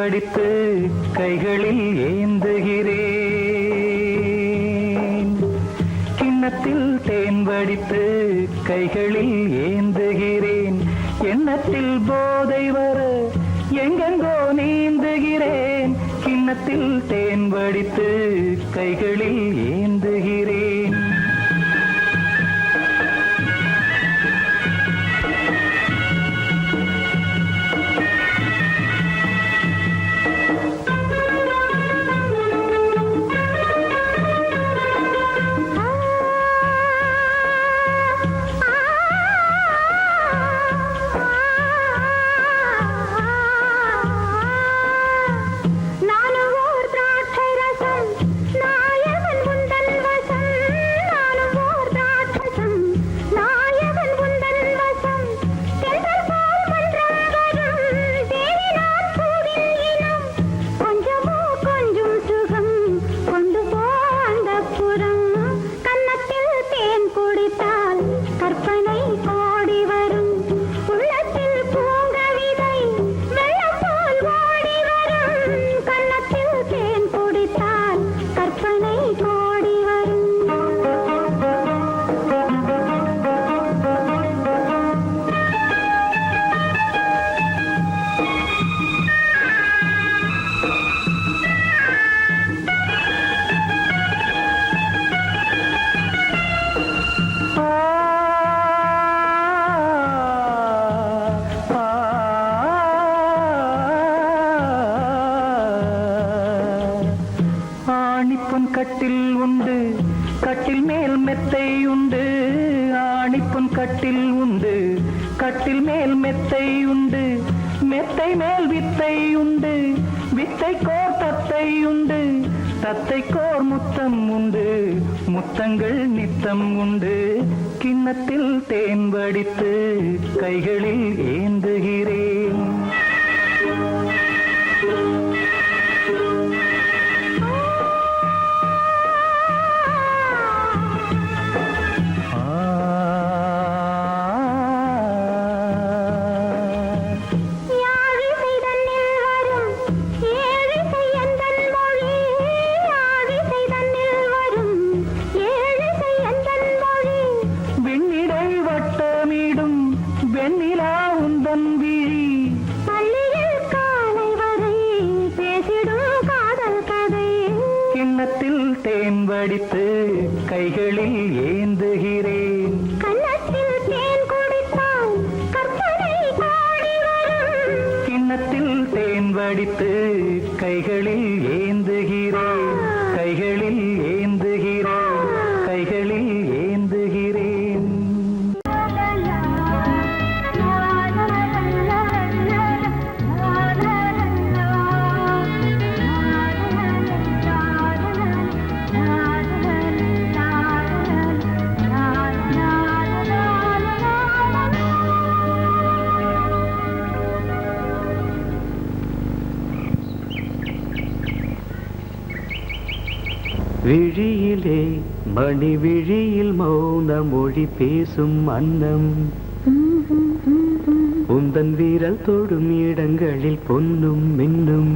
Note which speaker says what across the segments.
Speaker 1: வடித்து கைகளில் ஏந்துகிறேன். கிண்ணத்தில் தேன் வடித்து கைகளில் ஏந்துகிறேன். எண்ணத்தில் போதை வர எங்கெங்கோ நீந்துகிறேன். கிண்ணத்தில் தேன் வடித்து கைகளில் ஏந்துகிறேன். கட்டில் உண்டு, கட்டில் மேல் மெத்தை உண்டு. ஆணிப்பொன் கட்டில் உண்டு, கட்டில் மேல் மெத்தை உண்டு. மெத்தை மேல் வித்தை உண்டு, வித்தை கோர் தத்தை உண்டு. தத்தை கோர் முத்தம் உண்டு, முத்தங்கள் நித்தம் உண்டு. கிண்ணத்தில் தேன் வடித்து கைகளில் ஏந்துகிறேன். கிண்ணத்தில் தேன் வடித்து கைகளில் ஏந்துகிறேன்.
Speaker 2: கண்ணத்தில் தேன் குடித்தால் கற்பனை கோடி வரும்.
Speaker 1: கிண்ணத்தில் தேன் வடித்து கைகளில் ஏந்துகிறேன். கைகளில் ஏந்துகிறேன். கைகளில் ஏந்துகிறேன்.
Speaker 3: விழியிலே மணி விழியில் மௌன மொழி பேசும் அன்னம். உந்தன் வீரல் தொடும் இடங்களில் பொன்னும் மின்னும்.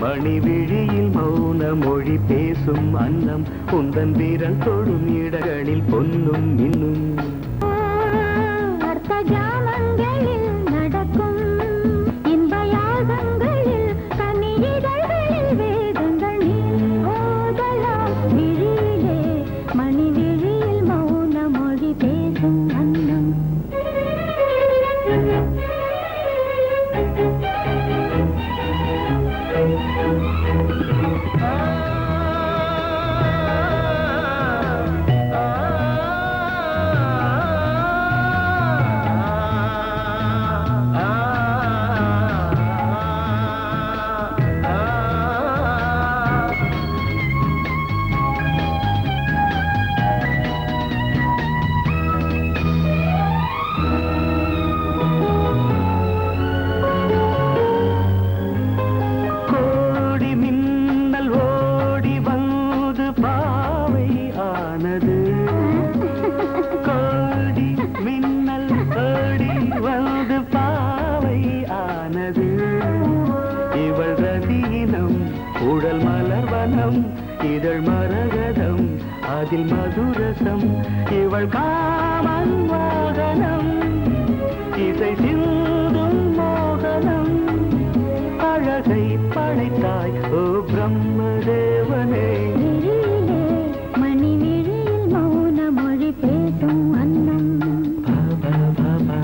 Speaker 3: மணி விழியில் மௌன மொழி பேசும் அன்னம். உந்தன் வீரல் தொடும் இடங்களில் பொன்னும் மின்னும்.
Speaker 2: அர்த்த ஜாமங்களில் நடக்கும் இன்ப யாகங்களில் கனியிதழ்களில் வேதங்கள் நீ ஓதலாம். விழியிலே மணி விழியில் மௌன மொழி பேசும் அன்னம்.
Speaker 3: ஆனது கோடி மின்னல் ஓடி வந்து பாவை ஆனது இவள் ரதீனம் உடல் மலர்வனம் இதழ் மரகதம் அதில் மதுரசம் இவள் காமன் வாகனம் இசை சிந்தும் மோகனம் அழகை படைத்தாய் ஓ பிரம்மதேவனே
Speaker 2: விழியிலே மணி விழியில் மௌன மொழி பேசும் அன்னம்
Speaker 3: பாபா பாபா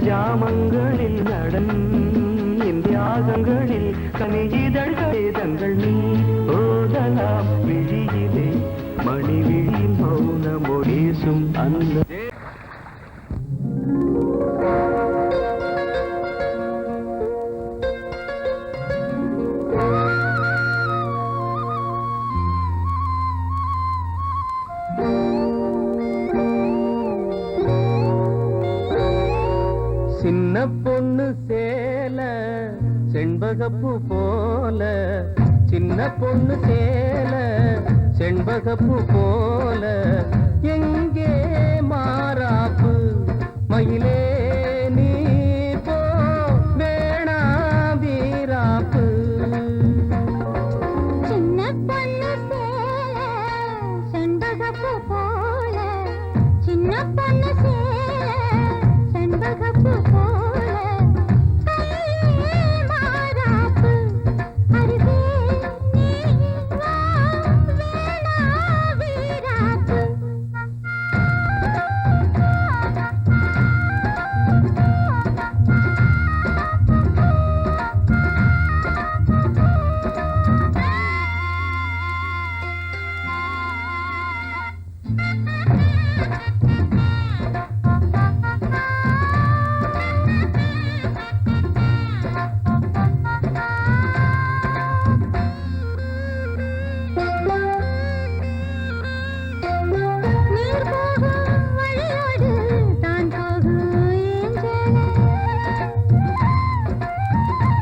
Speaker 3: ஜாமங்களில் நடன் இந்தியாகங்களில் கனியிதழ்கள் வேதங்கள் நீ ஓதலாம் விழியிலே மணி விழியில் மௌன மொழேசும் அந்த சின்ன பொண்ணு சேல செண்பகப்பூ போல சின்ன பொண்ணு சேல செண்பகப்பூ போல எங்கே மாறாப்பு மயிலே நீ போ வேணா வீராப்பு
Speaker 2: சின்ன பொண்ணு சேல செண்பகப்பூ போல சின்ன பொண்ணு சேல செண்பகப்பூ போல கையே மாறாப்பு அருகே நீ வா வேணா வீராப்பு நீர் போகும் வழியோடு தான் போகும் ஏஞ்சலே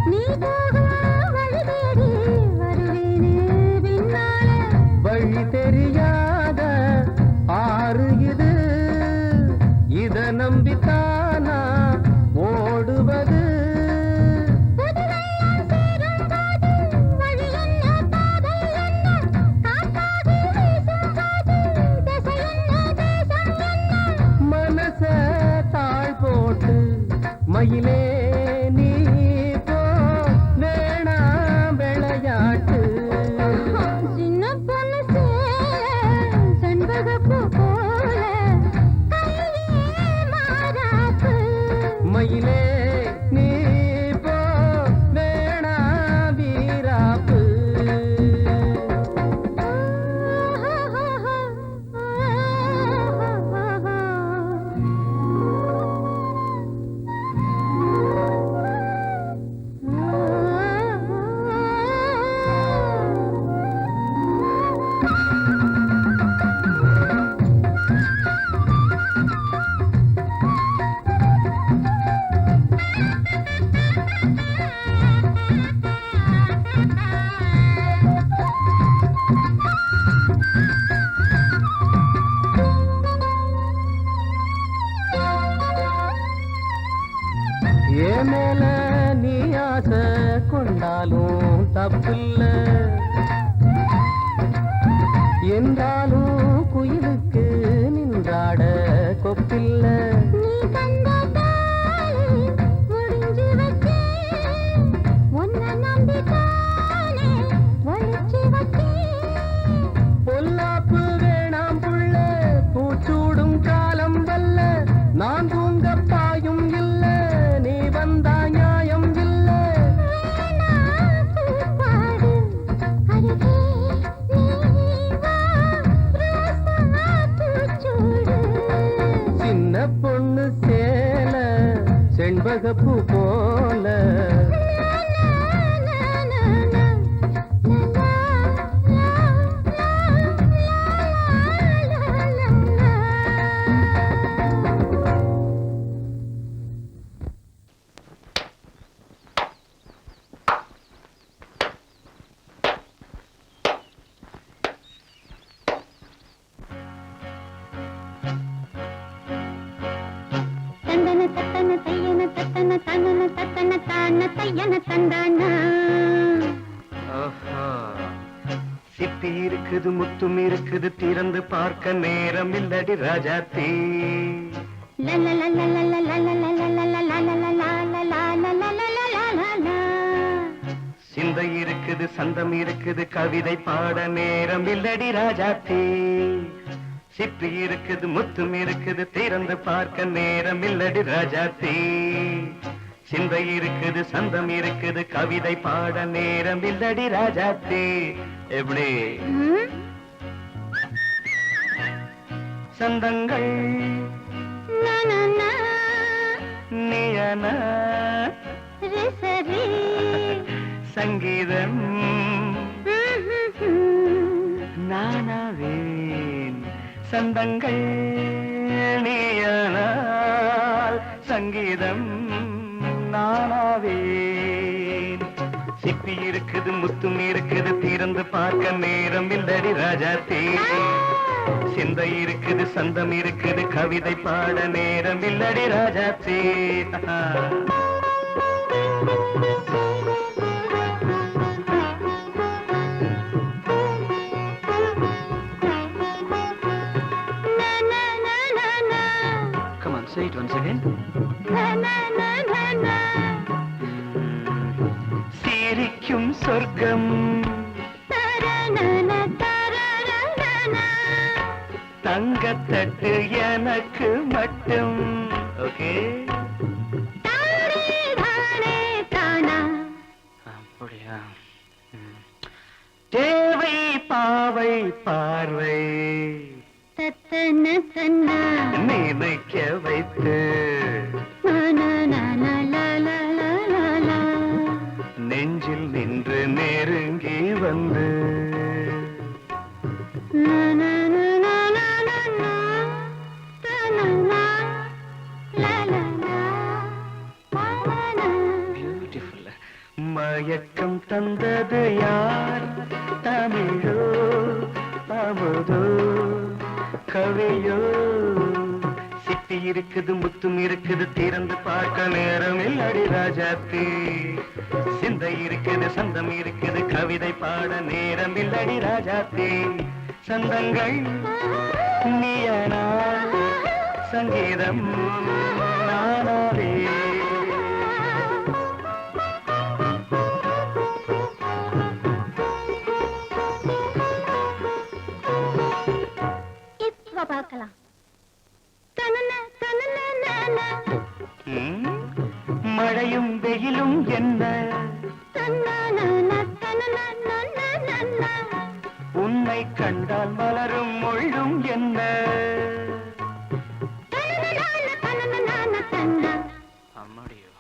Speaker 2: நீ போகும் வழி தேடி வருவேனே பின்னாலே
Speaker 3: வழி தெரியாத ஆறு இது இத நம்பித்தானா ஓடுவது
Speaker 2: புதுவெள்ளம் சேரும்போது வழி என்ன பாதை என்ன காற்றாகி வீசும்போது திசை என்ன தேசம் என்ன
Speaker 3: மனச தாழ் போட்டு மயிலே நீ போ வேணா விளையாட்டு
Speaker 2: சின்ன பொண்ணு சேல செண்பகப்பூ போல கையே மாறாப்பு
Speaker 3: மயிலே நீ போ வேணா வீராப்பு ஏன் மேல நீ ஆசை கொண்டாலும் தப்பில்ல என்றாலும் குயிலுக்கு நின்றாட கொப்பில்ல
Speaker 2: நீ தந்த தாலி முடிஞ்சு வச்சேன் உன்னை நம்பித்தானே ஒளிச்சு வச்சேன்
Speaker 3: பொல்லாப்பு வேணாம் புள்ள பூச்சூடும் காலம் வல்ல நான் தூங்க பாயும் இல்ல நீ வந்தா நியாயம் இல்ல
Speaker 2: பாடு அருகே நீ வா ரோசா பூச்சூடு
Speaker 3: சின்ன பொண்ணு சேல செண்பகப்பூ போல
Speaker 2: தந்தன தத்தன தையன தத்தன தனன தத்தன தான தையன தந்தானா
Speaker 3: ஆஹா. சிப்பி இருக்குது முத்தும் இருக்குது திறந்து பார்க்க நேரம் இல்லடி ராஜாத்தே சிந்தை இருக்குது சந்தம் இருக்குது கவிதை பாட நேரம் இல்லடி ராஜாத்தே சிப்பி இருக்குது முத்தும் இருக்குது திறந்து பார்க்க நேரம் இல்லடி ராஜாத்தே சிந்தை இருக்குது சந்தம் இருக்குது கவிதை பாட நேரம் இல்லடி ராஜாத்தே எப்படி சந்தங்கள் நீயன சங்கீதம் நானாவேன் சந்தங்கள் நீயனால் சங்கீதம் நானாவேன் சிப்பி இருக்குது முத்தும் இருக்குது திறந்து பார்க்க நேரம் இல்லடி ராஜாத்தே சிந்தை இருக்குது சந்தம் இருக்குது கவிதை பாட நேரம் இல்லடி ராஜாத்தே Come on, say it once again. சிரிக்கும் சொர்க்கம் தங்கத்தட்டு எனக்கு மட்டும் ஓகே அப்படியா தேவை பாவை பார்வை நினைக்க வைத்து நெஞ்சில் நின்று நெருங்கி வந்து பியூட்டிஃபுல் மயக்கம் தந்தது யார் தமிழோ அமுதோ கவியோ சிப்பி இருக்குது முத்தும் இருக்குது திறந்து பார்க்க நேரம் இல்லடி ராஜாத்தே சிந்தை இருக்குது சந்தம் இருக்குது கவிதை பாட நேரம் இல்லடி ராஜாத்தே சந்தங்கள் நீயனா சங்கீதம் நானாவே
Speaker 2: இப்ப பார்க்கலாம்
Speaker 3: மழையும் வெயிலும் என்ன உன்னை கண்டால் மலரும் முள்ளும் என்ன அம்மாடியோ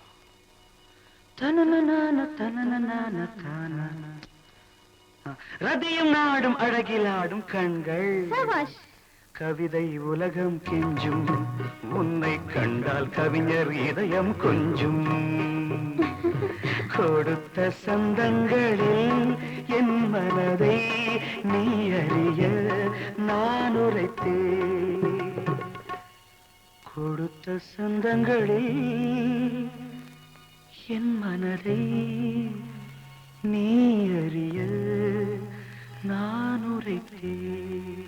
Speaker 3: ரதியும் நாடும் அழகிலாடும் கண்கள் கவிதை உலகம் கெஞ்சும் உன்னை கண்டால் கவிஞர் இதயம் கொஞ்சும் கொடுத்த சந்தங்களில் என் மனதை நீ அறிய நான் உரைத்தேன். கொடுத்த சொந்தங்களில் என் மனதை நீ அறிய நான் உரைத்தேன்.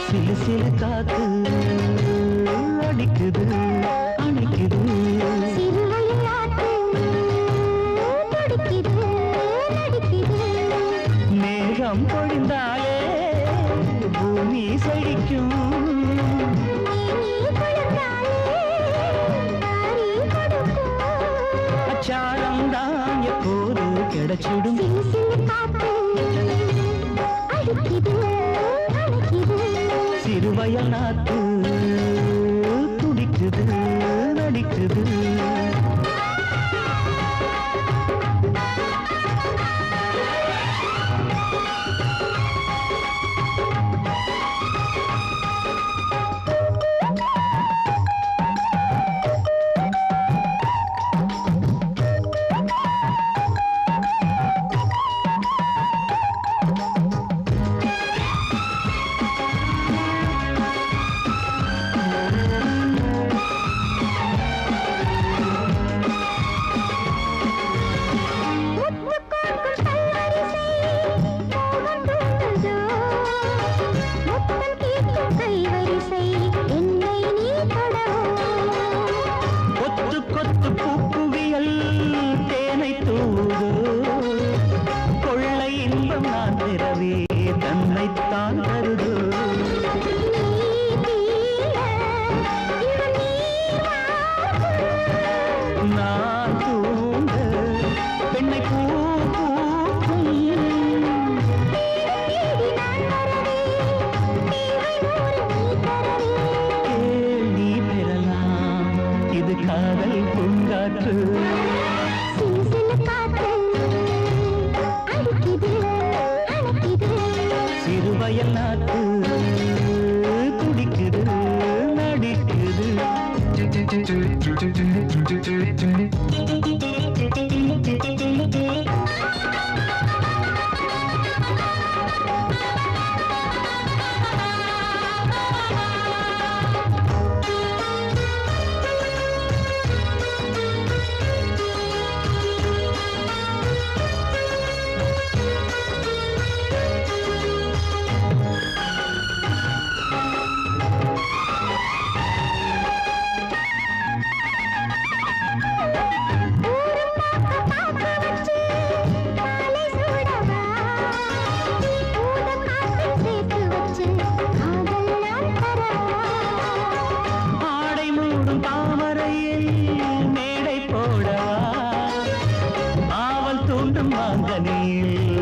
Speaker 3: சிலு சிலு காத்து அடிக்குது அணைக்குது. மேகம் பொழிந்தாலே பூமி செழிக்கும். அச்சாரம் தான் எப்போது கிடைச்சிடும். சிறுவயல் நாத்து துடிக்குது நடிக்குது. தன்னைத்தான் தருது. நான் தூங்க பெண்ணை பூ பூக்கும். கேள்வி பெறலாம் இது காதல் பூங்காற்று. சிறுவயல் நாட்டு துடிக்குது நடிக்குது.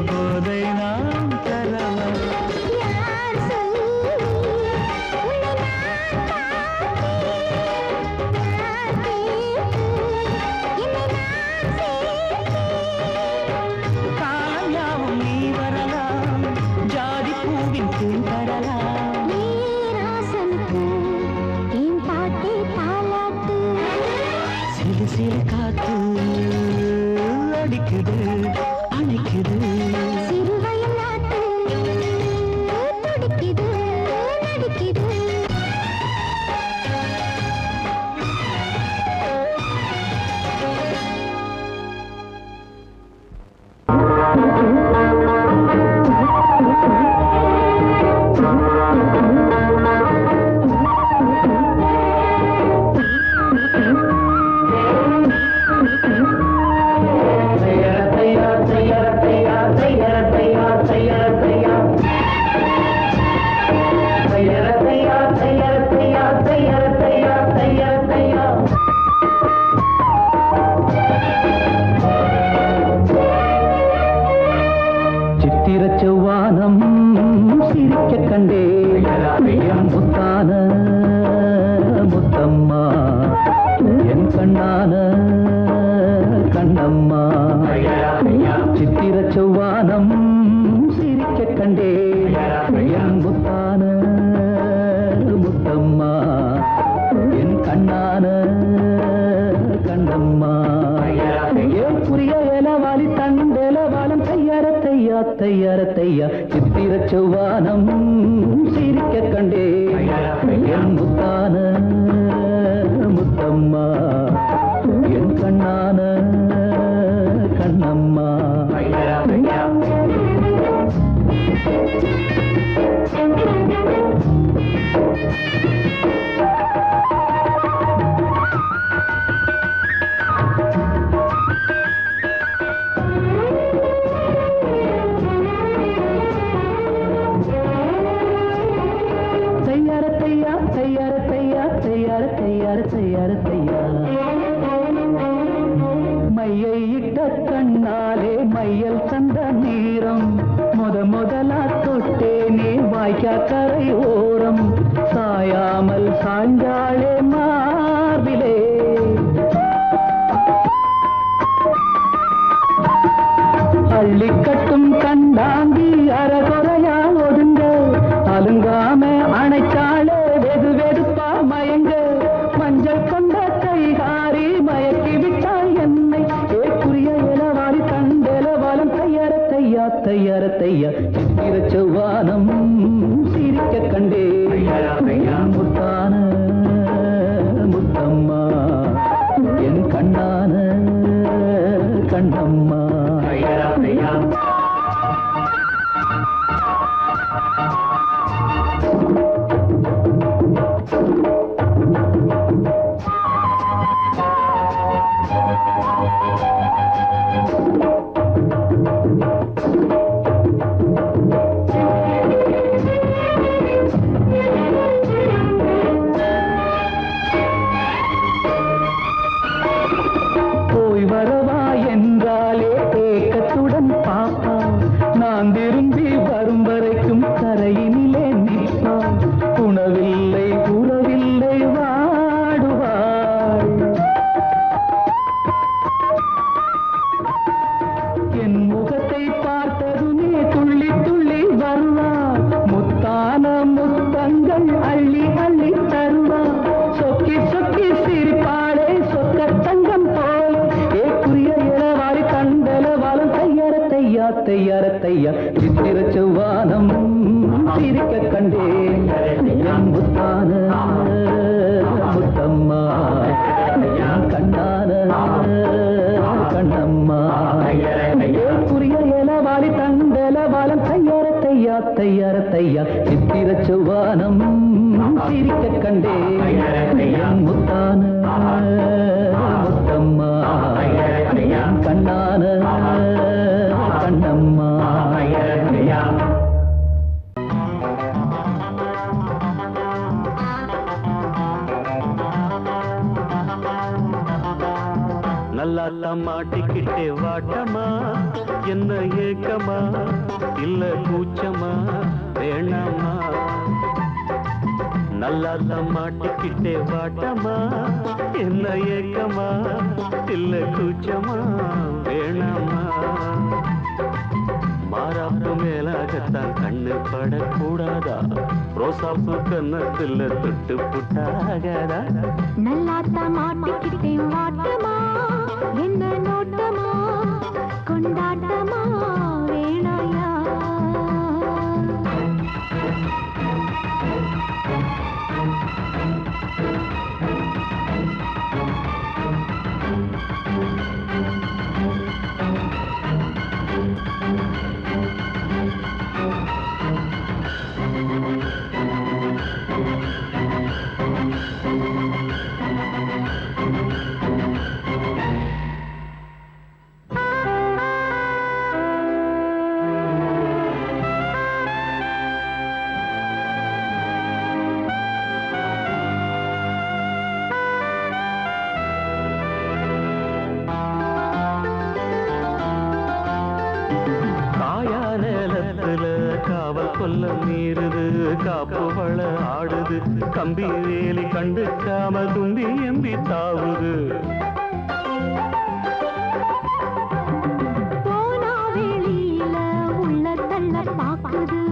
Speaker 3: போதை நாம் தரவா. காயாவும் நீ வரலாம் ஜாதி பூவின் தேன் தரலாம். சிறு சிறு காத்து அடிக்குது அணைக்குது.
Speaker 2: சிறுவயல் நாட்டு துடிக்குது நடிக்குது.
Speaker 1: கண்டேன் என் முத்தான முத்தம்மா என் கண்ணான கண்ணம்மா ஏன் புரிய ஏலவாலி தண்டேலவாலம் தையார தையா தையார தையா சித்திர செவ்வானம் சிரிக்க கண்டேன் என் முத்தான முத்தம்மா என் கண்ணான கண்ணம்மா தையார தையா தையார தையா தையார தையார தையார தையா மையை இட்ட கண்ணாலே மையல் சந்த நேரம் முதலா தொட்டேனே வாய்க்கா கரை ஓரம் சாயாமல் சாஞ்சாளே மார்பிலே அள்ளி கட்டும் கண்டாங்கி அரகுறையா ஒதுங்க அலுங்காம அணைச்சாளே வெது வெதுப்பா மயங்க மஞ்சள் கொண்ட கைகாரி மயக்கி விட்டாள் என்னை ஏக்குரிய இளவாரி தண்டேலவாலம் தையார தையா தையார தையா சித்திர செவ்வானம் சிரிக்க கண்டே முத்தான முத்தம்மா என் கண்ணான கண்ணம்மா போய் வரவா என்றாலே ஏக்கத்துடன் பாப்பா நான் திரும்பி வரும் வரைக்கும் கரையினிலே நிற்பாள் உணவில்லை உறவில்லை வாடுவாள் என் முகத்தை பார்த்ததுமே துள்ளி துள்ளி வருவாள் முத்தான முத்தங்கள் அள்ளி அள்ளி தருவாள் சொக்கி சொக்கி சிரிப்பாளே சொக்க தங்கம் போல் ஏக்குரிய இளவாரி தண்டேலவாலம் தையார தையா தையார தையா சித்திர செவ்வானம் சிரிக்க கண்டேன் என் முத்தான முத்தம்மா என் கண்ணான கண்ணம்மா ஏக்குரிய இளவாரி தண்டேலவாலம் தையார தையா தையார தையா சித்திர செவ்வானம் சிரிக்க கண்டேன் என் முத்தான முத்தம்மா என் கண்ணான கண்ணம்மா
Speaker 3: நல்லா மாட்டிக்கிட்டே வாட்டமா என்ன ஏக்கமா இல்ல கூச்சமா வேணாமா நல்லா மாட்டிக்கிட்டே வாட்டமா என்ன ஏக்கமா இல்ல கூச்சமா வேணாமா மாறாப்பு மேலாகத்தான் கண்ணு படக்கூடாதா ரோசாப்பு கன்னத்துல தொட்டு புட்டாகாதா
Speaker 2: நல்லாத்தா மாட்டிக்கிட்டேன் வாட்டமா என்ன நோட்டமா கொண்டாட்டமா வேணாயா
Speaker 3: கொல்ல மீறுது காப்பு வள ஆடுது கம்பி வேலி கண்டுக்காம தும்பி எம்பி தாவுது
Speaker 2: போனா வெளியில உள்ள தள்ள பாக்குது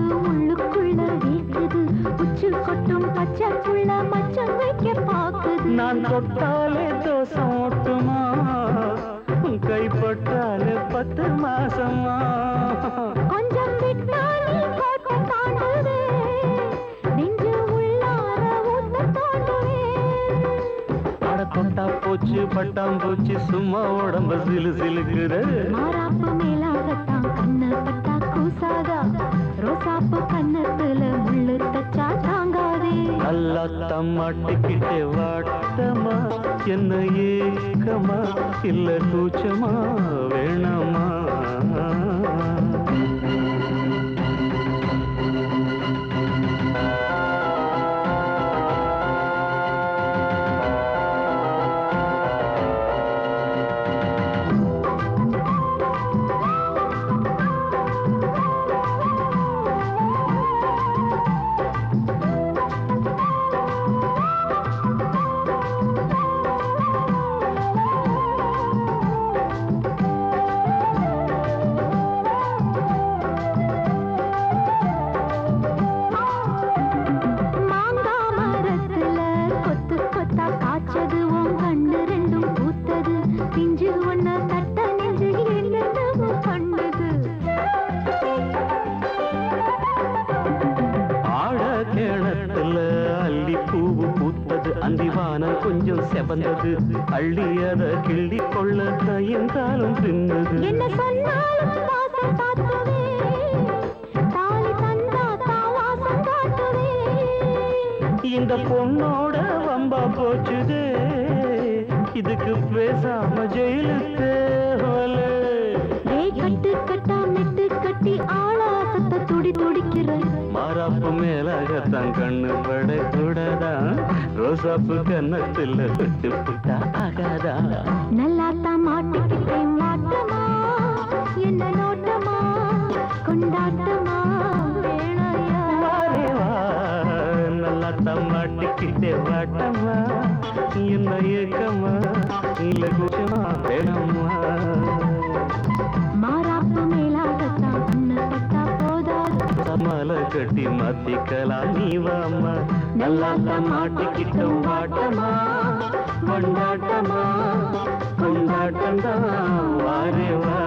Speaker 1: தொட்டாலே தோசம் ஓட்டுமா உன் கைப்பட்டாலே 10 மாசமா
Speaker 2: கொஞ்சம் விட்டாலே கோட்டை தாண்டுவே நெஞ்சு உள்ளார ஊத்த தோண்டுவே
Speaker 1: அட தொட்டா போச்சு பட்டாம்பூச்சி சும்மா உடம்ப சிலு சிலுக்குற
Speaker 2: மாறாப்பு மேலாகத்தான் கண்ணு பட்டா கூசாதா ரோசாப்பு கண்ணத்துல முள்ளு தச்சா தாங்காதே
Speaker 1: நல்லா தம்மாட்டிக்கிட்டே வாட்டமா என்ன ஏக்கமா இல்ல கூச்சமா வேணாமா கொஞ்சம் செவந்தது அள்ளி அத கிள்ளி கொள்ள கையென்றாலும் பின்னது
Speaker 2: என்ன சொன்னாலும் வாசம் பார்க்கவே தாலி தந்தா தாவாசம் காட்டுவே
Speaker 1: இந்த பொண்ணோட வம்பா போச்சுதே இதுக்கு பேசாம ஜெயிலுக்கு
Speaker 2: கட்டு கட்டா மெட்டு கட்டி ஆளாசத்தை துடி துடிக்கிற
Speaker 1: மாறாப்பு மேலாகத்தான் கண்ணு பட கூடாதான் ரோசாப்பு கண்ணத்துல விட்டு புட்டா ஆகாதா
Speaker 2: நல்லாத்தான் மாட்டிக்கிட்டேன் மாட்டமா என்ன நோட்டமா கொண்டாட்டமா வேணையா
Speaker 1: நல்லாத்தான் மாட்டிக்கிட்டே வாட்டமா என்ன ஏக்கமா இல்ல கூச்சமா வேணாமா
Speaker 2: மாறாப்பு மேலாகத்தான் கண்ணு பட்டா போதாது
Speaker 1: மலை கட்டி மாத்திக்கலாம் நீ வாமா நல்லாத்தான் மாட்டிக்கிட்ட வாட்டமா கொண்டாட்டமா கொண்டாட்டம்தான் வாரேவா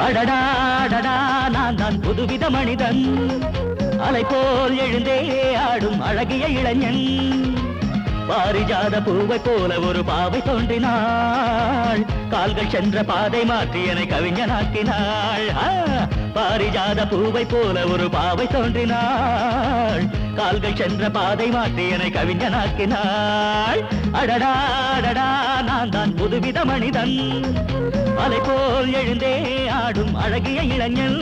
Speaker 1: அடடா அடடா நான் தான் புதுவித மனிதன் அலை போல் எழுந்தே ஆடும் அழகிய இளைஞன் பாரிஜாத பூவை போல ஒரு பாவை தோன்றினாள் கால்கள் சென்ற பாதை மாற்றி என்னை கவிஞனாக்கினாள் பாரிஜாத பூவை போல ஒரு பாவை தோன்றினாள் கால்கள் சென்ற பாதை மாற்றி என்னை கவிஞனாக்கினாள் அடடா அடடா நான் தான் புதுவித மனிதன் அலை போல் எழுந்தே ஆடும் அழகிய இளைஞன்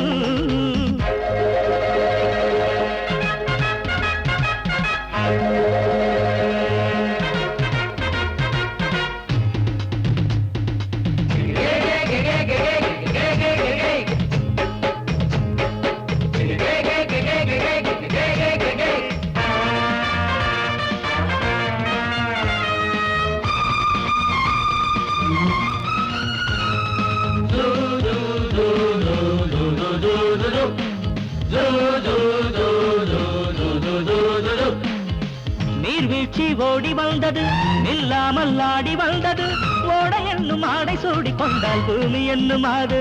Speaker 1: நீர்வீழ்ச்சி ஓடி வந்தது நில்லாமல் ஆடி வந்தது ஓட என்னும் ஆடை சூடி கொண்டால் பூமி என்னும் ஆடு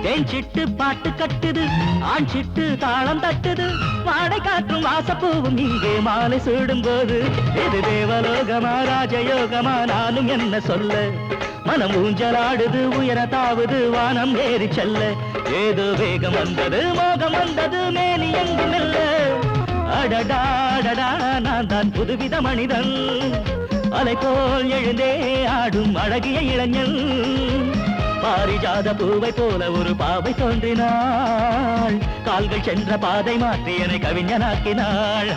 Speaker 1: தேன் சிட்டு பாட்டு கட்டுது ஆண் சிட்டு தாளம் தட்டுது வாடை காற்றும் வாசப்பூவும் இங்கே மாலை சூடும் போது இது தேவலோகமா ராஜயோகமா நானும் என்ன சொல்ல மனம் ஊஞ்சலாடுது உயர தாவது வானம் ஏறி செல்ல ஏதோ வேகம் வந்தது மோகம் வந்தது மேனி எங்கும் இல்ல அடடா அடடா நான் தான் புதுவித மனிதன் அலை போல் எழுந்தே ஆடும் அழகிய இளைஞன் பாரிஜாத பூவை போல ஒரு பாவை தோன்றினாள் கால்கள் சென்ற பாதை மாற்றி என்னை கவிஞனாக்கினாள்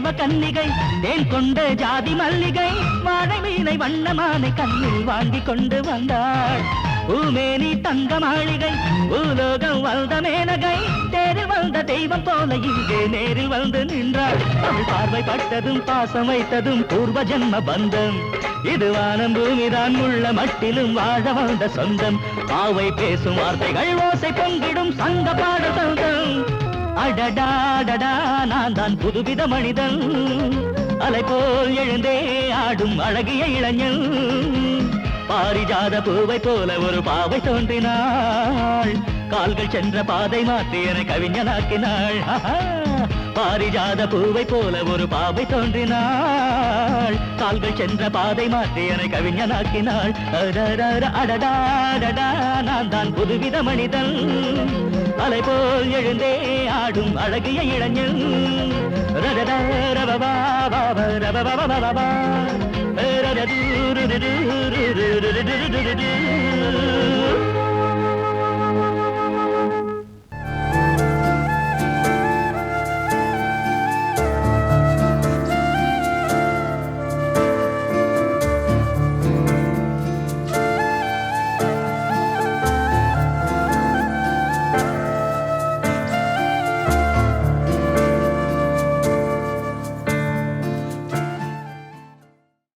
Speaker 1: பிரேம கன்னிகை தேன் கொண்ட ஜாதி மல்லிகை வாழை மீனை வண்ணமானை கண்ணில் வாங்கி கொண்டு வந்தாள் பூமேனி தங்க மாளிகை பூலோகம் வந்த மேனகை தேரில் வந்த தெய்வம் போல இங்கே நேரில் வந்து நின்றாள் அவள் பார்வை பட்டதும் பாசம் வைத்ததும் பூர்வ ஜென்ம பந்தம் இது வானம் பூமிதான் உள்ள மட்டிலும் வாழ வந்த சொந்தம் பாவை பேசும் வார்த்தைகள் ஓசை பொங்கிடும் சங்க பாட சொந்தம் அடடாடடா நான் தான் புதுவித மனிதன் அலை போல் எழுந்தே ஆடும் அழகிய இளைஞன் பாரிஜாத பூவை போல ஒரு பாவை தோன்றினாள் கால்கள் சென்ற பாதை மாற்றி என கவிஞனாக்கினாள் பாரிஜாத பூவை போல ஒரு பாவை தோன்றினாள் கால்கள் சென்ற பாதை மாற்றி என கவிஞனாக்கினாள் அடடாடடா நான் தான் புதுவித மனிதன் அலை போல் எழுந்தே ஆடும் அழகிய இளைஞன் ரபபா